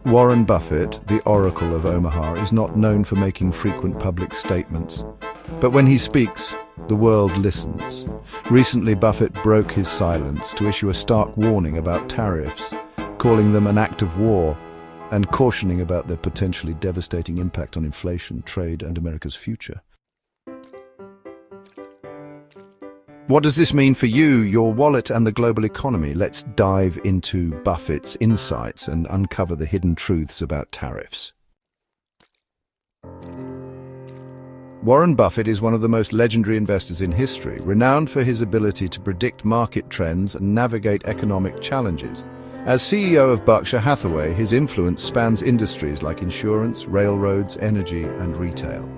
Warren Buffett, the Oracle of Omaha, is not known for making frequent public statements. But when he speaks, the world listens. Recently, Buffett broke his silence to issue a stark warning about tariffs, calling them an act of war, and cautioning about their potentially devastating impact on inflation, trade, and America's future. What does this mean for you, your wallet, and the global economy? Let's dive into Buffett's insights and uncover the hidden truths about tariffs. Warren Buffett is one of the most legendary investors in history, renowned for his ability to predict market trends and navigate economic challenges. As CEO of Berkshire Hathaway, his influence spans industries like insurance, railroads, energy, and retail.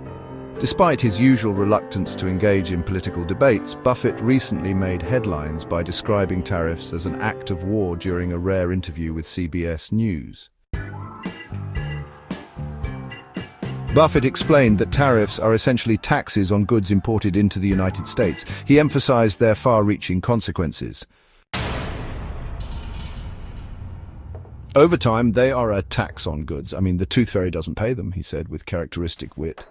Despite his usual reluctance to engage in political debates, Buffett recently made headlines by describing tariffs as an act of war during a rare interview with CBS News. Buffett explained that tariffs are essentially taxes on goods imported into the United States. He emphasized their far-reaching consequences. Over time, they are a tax on goods. The tooth fairy doesn't pay them, he said with characteristic wit.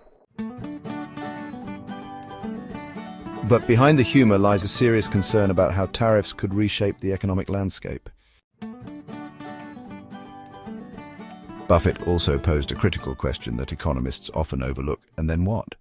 But behind the humor lies a serious concern about how tariffs could reshape the economic landscape. Buffett also posed a critical question that economists often overlook: and then what?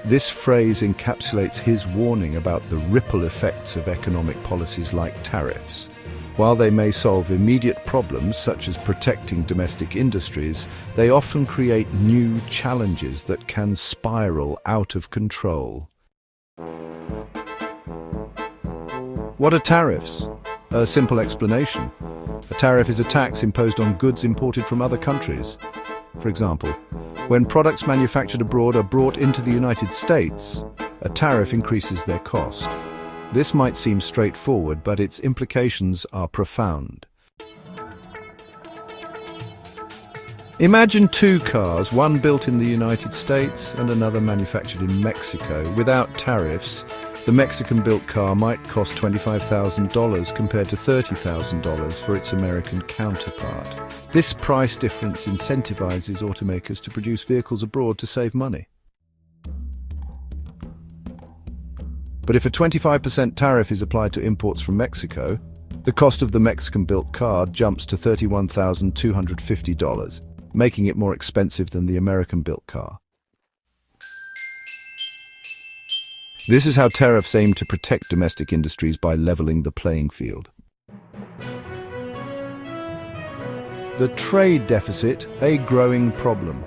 This phrase encapsulates his warning about the ripple effects of economic policies like tariffs. While they may solve immediate problems, such as protecting domestic industries, they often create new challenges that can spiral out of control. What are tariffs? A simple explanation. A tariff is a tax imposed on goods imported from other countries. For example, when products manufactured abroad are brought into the United States, a tariff increases their cost. This might seem straightforward, but its implications are profound. Imagine two cars, one built in the United States and another manufactured in Mexico. Without tariffs, the Mexican-built car might cost $25,000 compared to $30,000 for its American counterpart. This price difference incentivizes automakers to produce vehicles abroad to save money. But if a 25% tariff is applied to imports from Mexico, the cost of the Mexican-built car jumps to $31,250, making it more expensive than the American-built car. This is how tariffs aim to protect domestic industries by leveling the playing field. The trade deficit, a growing problem.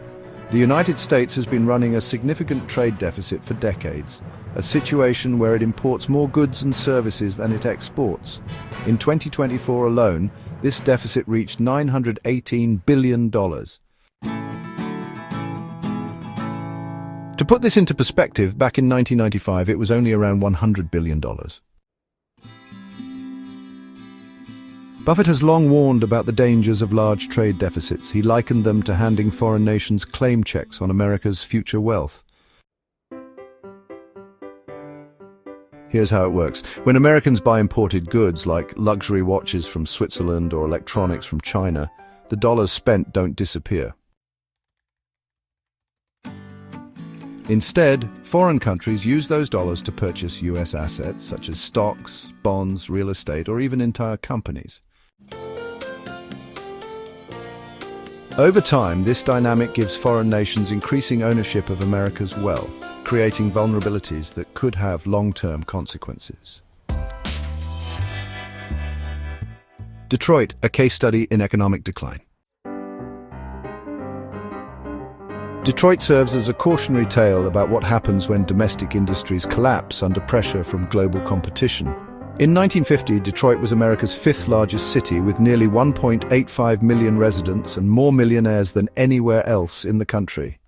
The United States has been running a significant trade deficit for decades, a situation where it imports more goods and services than it exports. In 2024 alone, this deficit reached $918 billion. To put this into perspective, back in 1995 it was only around $100 billion. Buffett has long warned about the dangers of large trade deficits. He likened them to handing foreign nations claim checks on America's future wealth. Here's how it works. When Americans buy imported goods like luxury watches from Switzerland or electronics from China, the dollars spent don't disappear. Instead, foreign countries use those dollars to purchase US assets such as stocks, bonds, real estate, or even entire companies. Over time, this dynamic gives foreign nations increasing ownership of America's wealth, creating vulnerabilities that could have long-term consequences. Detroit, a case study in economic decline. Detroit serves as a cautionary tale about what happens when domestic industries collapse under pressure from global competition. In 1950, Detroit was America's fifth largest city with nearly 1.85 million residents and more millionaires than anywhere else in the country.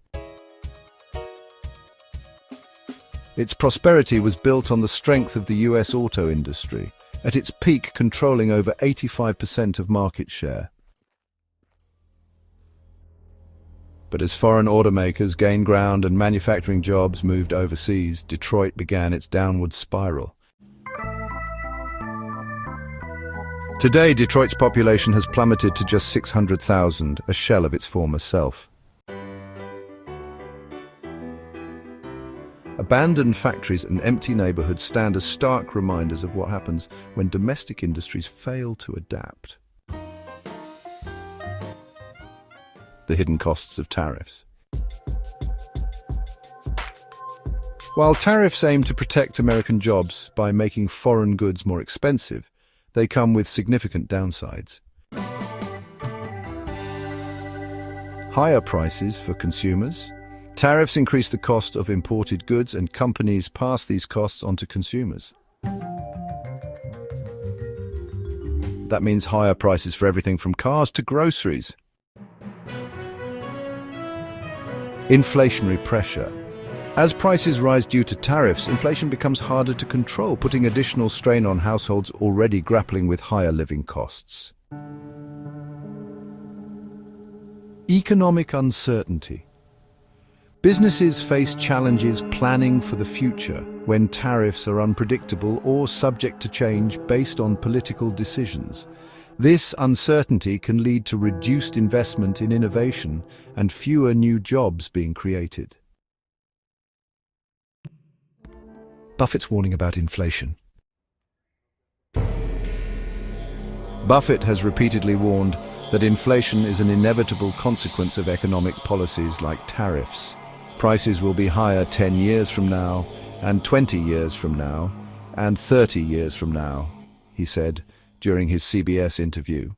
Its prosperity was built on the strength of the US auto industry, at its peak controlling over 85% of market share. But as foreign automakers gained ground and manufacturing jobs moved overseas, Detroit began its downward spiral. Today, Detroit's population has plummeted to just 600,000, a shell of its former self. Abandoned factories and empty neighborhoods stand as stark reminders of what happens when domestic industries fail to adapt. The hidden costs of tariffs. While tariffs aim to protect American jobs by making foreign goods more expensive, they come with significant downsides. Higher prices for consumers. Tariffs increase the cost of imported goods, and companies pass these costs on to consumers. That means higher prices for everything from cars to groceries. Inflationary pressure. As prices rise due to tariffs, inflation becomes harder to control, putting additional strain on households already grappling with higher living costs. Economic uncertainty. Businesses face challenges planning for the future when tariffs are unpredictable or subject to change based on political decisions. This uncertainty can lead to reduced investment in innovation and fewer new jobs being created. Buffett's warning about inflation. Buffett has repeatedly warned that inflation is an inevitable consequence of economic policies like tariffs. Prices will be higher 10 years from now, and 20 years from now, and 30 years from now, he said during his CBS interview.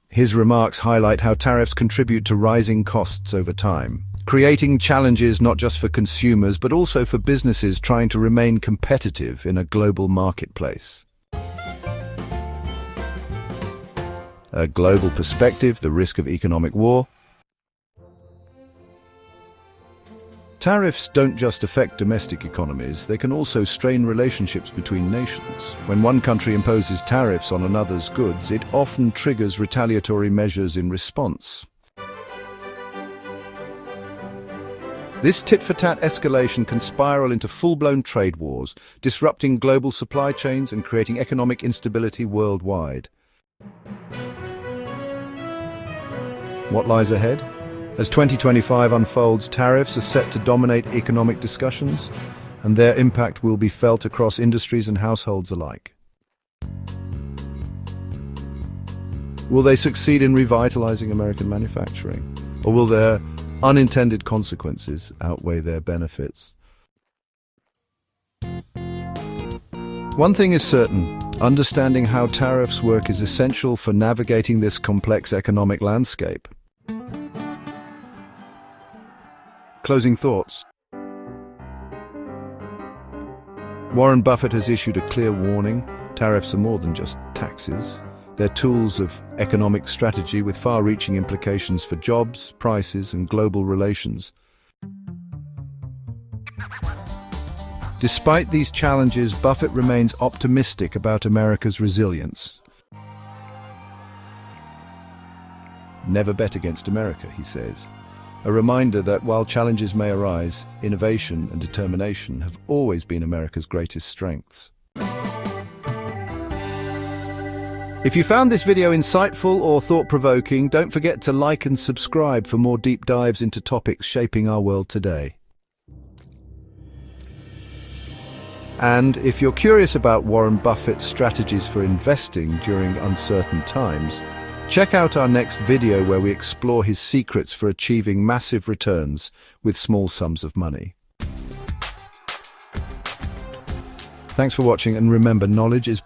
His remarks highlight how tariffs contribute to rising costs over time, creating challenges not just for consumers but also for businesses trying to remain competitive in a global marketplace. A global perspective, the risk of economic war. Tariffs don't just affect domestic economies, they can also strain relationships between nations. When one country imposes tariffs on another's goods, it often triggers retaliatory measures in response. This tit-for-tat escalation can spiral into full-blown trade wars, disrupting global supply chains and creating economic instability worldwide. What lies ahead? As 2025 unfolds, tariffs are set to dominate economic discussions, and their impact will be felt across industries and households alike. Will they succeed in revitalizing American manufacturing, or will their unintended consequences outweigh their benefits? One thing is certain, understanding how tariffs work is essential for navigating this complex economic landscape. Closing thoughts. Warren Buffett has issued a clear warning. Tariffs are more than just taxes. They're tools of economic strategy with far-reaching implications for jobs, prices, and global relations. Despite these challenges, Buffett remains optimistic about America's resilience. Never bet against America, he says. A reminder that while challenges may arise, innovation and determination have always been America's greatest strengths. If you found this video insightful or thought-provoking, don't forget to like and subscribe for more deep dives into topics shaping our world today. And if you're curious about Warren Buffett's strategies for investing during uncertain times, check out our next video where we explore his secrets for achieving massive returns with small sums of money. Thanks for watching, and remember, knowledge is